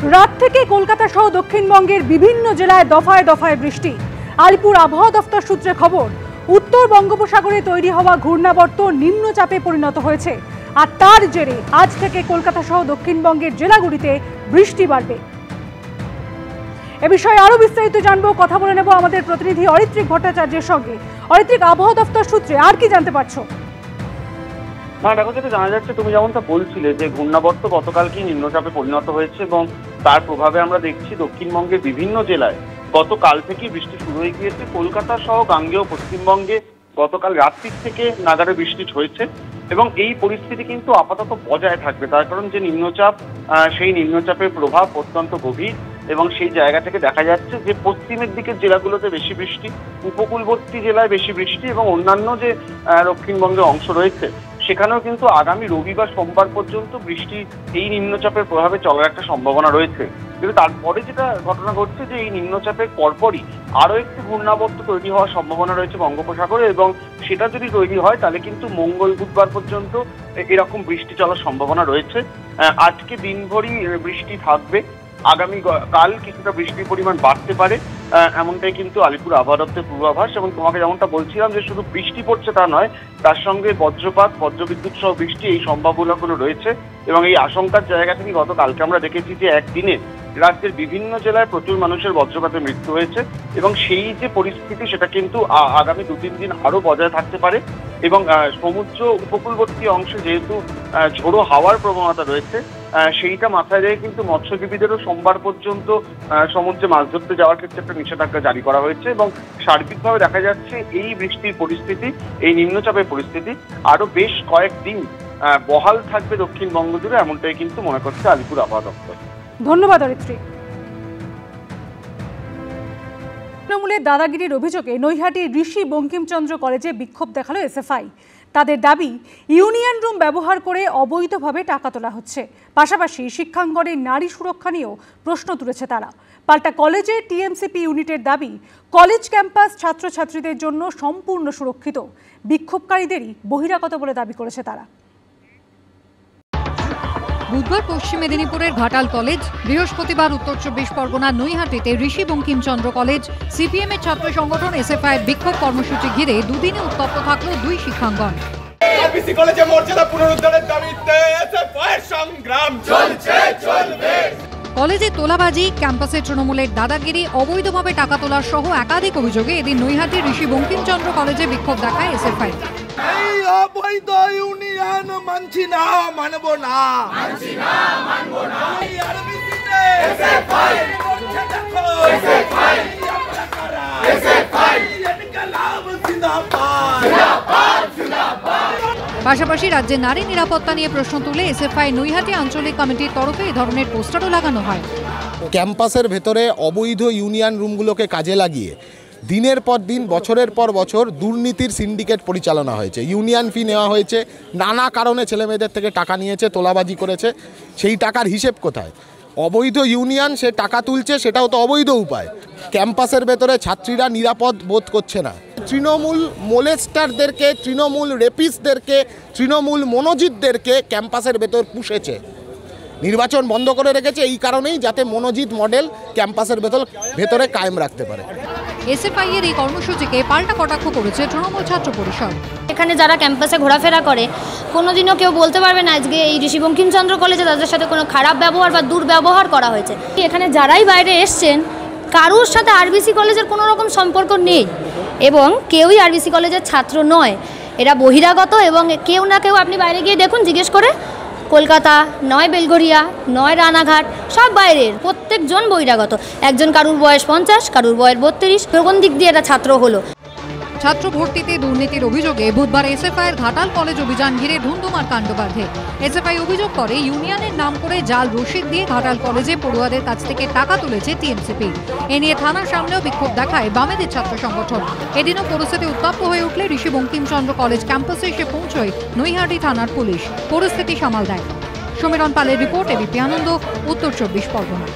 রাত থেকে কলকাতা সহ দক্ষিণবঙ্গের বিভিন্ন জেলায় দফায় দফায় বৃষ্টি। আলিপুর আবহাওয়া দফতর সূত্রে খবর, উত্তর বঙ্গোপসাগরে তৈরি হওয়া ঘূর্ণাবর্ত নিম্নচাপে পরিণত হয়েছে, আর তার জেরে আজ থেকে কলকাতা সহ দক্ষিণবঙ্গের জেলাগুলিতে বৃষ্টি বাড়বে। এ বিষয়ে আরো বিস্তারিত জানবো, কথা বলে নেব আমাদের প্রতিনিধি অরিত্রিক ভট্টাচার্যের সঙ্গে। অরিত্রিক, আবহাওয়া দফতর সূত্রে আর কি জানতে পারছো? দেখো, যেটা জানা যাচ্ছে, তুমি যেমনটা বলছিলে যে ঘূর্ণাবর্ত গতকালকে নিম্নচাপে পরিণত হয়েছে এবং তার প্রভাবে আমরা দেখছি দক্ষিণবঙ্গের বিভিন্ন জেলায় গতকাল থেকেই বৃষ্টি শুরু হয়ে গিয়েছে। কলকাতা সহ গাঙ্গেয় পশ্চিমবঙ্গে গতকাল রাত্রি থেকে নাগাড়ে বৃষ্টি হয়েছে এবং এই পরিস্থিতি কিন্তু আপাতত বজায় থাকবে। তার কারণ যে নিম্নচাপ, সেই নিম্নচাপের প্রভাব অত্যন্ত গভীর এবং সেই জায়গা থেকে দেখা যাচ্ছে যে পশ্চিমের দিকের জেলাগুলোতে বেশি বৃষ্টি, উপকূলবর্তী জেলায় বেশি বৃষ্টি এবং অন্যান্য যে দক্ষিণবঙ্গের অংশ রয়েছে সেখানেও কিন্তু আগামী রবিবার সোমবার পর্যন্ত বৃষ্টি এই নিম্নচাপের প্রভাবে চলার একটা সম্ভাবনা রয়েছে। কিন্তু তারপরে যেটা ঘটনা ঘটছে যে এই নিম্নচাপের পরপরই আরো একটি ঘূর্ণাবর্ত তৈরি হওয়ার সম্ভাবনা রয়েছে বঙ্গোপসাগরে এবং সেটা যদি তৈরি হয় তাহলে কিন্তু মঙ্গল বুধবার পর্যন্ত এরকম বৃষ্টি চলার সম্ভাবনা রয়েছে। আজকে দিনভরই বৃষ্টি থাকবে, আগামী কাল কিছুটা বৃষ্টির পরিমাণ বাড়তে পারে, এমনটাই কিন্তু আলিপুর আবহাওয়া দপ্তরের পূর্বাভাস। এবং তোমাকে যেমনটা বলছিলাম যে শুধু বৃষ্টি পড়ছে তা নয়, তার সঙ্গে বজ্রপাত, বজ্রবিদ্যুৎ সহ বৃষ্টি, এই সম্ভাবনাগুলো রয়েছে এবং এই আশঙ্কার জায়গা থেকে গতকালকে আমরা দেখেছি যে একদিনে রাজ্যের বিভিন্ন জেলায় প্রচুর মানুষের বজ্রপাতে মৃত্যু হয়েছে এবং সেই যে পরিস্থিতি সেটা কিন্তু আগামী 2-3 দিন আরো বজায় থাকতে পারে এবং সমুদ্র উপকূলবর্তী অংশে যেহেতু ঝোড়ো হাওয়ার প্রবণতা রয়েছে, সেইটা মাথায় রেখে কিন্তু মৎস্যজীবীদেরও সোমবার পর্যন্ত সমুদ্রে মাছ ধরতে যাওয়ার ক্ষেত্রে একটা নিষেধাজ্ঞা জারি করা হয়েছে এবং সার্বিকভাবে দেখা যাচ্ছে এই বৃষ্টির পরিস্থিতি, এই নিম্নচাপের পরিস্থিতি আরো বেশ কয়েকদিন বহাল থাকবে দক্ষিণবঙ্গ জুড়ে, এমনটাই কিন্তু মনে করছে আলিপুর আবহাওয়া দপ্তর। ধন্যবাদ অরিত্রিক। তৃণমূলের দাদাগিরির অভিযোগে নৈহাটির ঋষি বঙ্কিমচন্দ্র কলেজে বিক্ষোভ দেখালো এসএফআই। তাদের দাবি, ইউনিয়ন রুম ব্যবহার করে অবৈধভাবে টাকা তোলা হচ্ছে। পাশাপাশি শিক্ষাঙ্গনের নারী সুরক্ষা নিয়েও প্রশ্ন তুলেছে তারা। পাল্টা কলেজের টিএমসিপি ইউনিটের দাবি, কলেজ ক্যাম্পাস ছাত্রছাত্রীদের জন্য সম্পূর্ণ সুরক্ষিত। বিক্ষোভকারীদেরই বহিরাগত বলে দাবি করেছে তারা। বুধবার পশ্চিম মেদিনীপুরের ঘাটাল কলেজ, বৃহস্পতিবার উত্তর 24 পরগনার নৈহাটিতে ঋষি বঙ্কিমচন্দ্র কলেজ, সিপিএম এর ছাত্র সংগঠন এসএফআই এর বিক্ষোভ কর্মসূচি ঘিরে দুদিনে উত্তপ্ত থাকলো দুই শিক্ষাঙ্গন। আরবিসি কলেজে মর্যাদা পুনরুদ্ধারের দাবিতে এসএফআই এর সংগ্রাম চলছে চলবে। কলেজে তোলাবাজি, ক্যাম্পাসে তৃণমূলের দাদাগিরি, অবৈধভাবে টাকা তোলার সহ একাধিক অভিযোগে এদিন নৈহাটির ঋষি বঙ্কিমচন্দ্র কলেজে বিক্ষোভ দেখায় এসএফআই। এই অবৈধ ইউনিয়ন মানছি না, মানবো না, মানছি না, মানবো না। এই আরবিসিতে এসএফআই করছে দেখো, এসএফআই আপনারা, এসএফআই ইনকলাব জিন্দাবাদ, জিন্দাবাদ, জিন্দাবাদ। পাশাপাশি রাজ্যে নারী নিরাপত্তা নিয়ে প্রশ্ন তুলে এসএফআই নৈহাটি আঞ্চলিক কমিটির তরফে এই ধরনের পোস্টারও লাগানো হয়। ক্যাম্পাসের ভেতরে অবৈধ ইউনিয়ন রুমগুলোকে কাজে লাগিয়ে দিনের পর দিন, বছরের পর বছর দুর্নীতির সিন্ডিকেট পরিচালনা হয়েছে। ইউনিয়ন ফি নেওয়া হয়েছে, নানা কারণে ছেলেমেয়েদের থেকে টাকা নিয়েছে, তোলাবাজি করেছে। সেই টাকার হিসেব কোথায়? অবৈধ ইউনিয়ন সে টাকা তুলছে, সেটাও তো অবৈধ উপায়। ক্যাম্পাসের ভেতরে ছাত্রীরা নিরাপদ বোধ করছে না। তৃণমূল মোলেস্টারদেরকে, তৃণমূল রেপিস্টদেরকে, তৃণমূল মনোজিতদেরকে ক্যাম্পাসের ভেতর পুষেছে। নির্বাচন বন্ধ করে রেখেছে এই কারণেই, যাতে মনোজিত মডেল ক্যাম্পাসের ভেতরে কায়েম রাখতে পারে। এসএফআই এর এই কর্মসূচিকে পাল্টা কটাক্ষ করেছে তৃণমূল ছাত্র পরিষদ। এখানে যারা ক্যাম্পাসে ঘোরাফেরা করে কোনোদিনও কেউ বলতে পারবে না আজকে এই ঋষি বঙ্কিমচন্দ্র কলেজে তাদের সাথে কোনো খারাপ ব্যবহার বা দুর্ব্যবহার করা হয়েছে। এখানে যারাই বাইরে এসছেন কারোর সাথে আরবিসি কলেজের কোনো রকম সম্পর্ক নেই এবং কেউই আরবিসি কলেজের ছাত্র নয়, এরা বহিরাগত। এবং কেউ না কেউ আপনি বাইরে গিয়ে দেখুন, জিজ্ঞেস করে, কলকাতা নয়, বেলঘরিয়া নয়, রানাঘাট, সব বাইরের, প্রত্যেকজন বহিরাগত। একজন কারুর বয়স 50, কারুর বয়স 32, কোন দিক দিয়ে এটা ছাত্র হলো? ছাত্র ভর্তিতে দুর্নীতির অভিযোগে বুধবার এসএফআই এর ঘাটাল কলেজ অভিযান ঘিরে ধুন্ধুমার কাণ্ড বাধে। এসএফআই অভিযোগ করে ইউনিয়নের নাম করে জাল রসিদ দিয়ে ঘাটাল কলেজে পড়ুয়াদের কাছ থেকে টাকা তুলেছে টিএমসিপি। এ নিয়ে থানার সামনেও বিক্ষোভ দেখায় বামেদের ছাত্র সংগঠন। এদিনও পরিস্থিতি উত্তপ্ত হয়ে উঠলে ঋষি বঙ্কিমচন্দ্র কলেজ ক্যাম্পাসে এসে পৌঁছয় নৈহাটি থানার পুলিশ। পরিস্থিতি সামাল দেয়। সমীরণ পালের রিপোর্ট, এবিপি আনন্দ, উত্তর 24 পরগনা।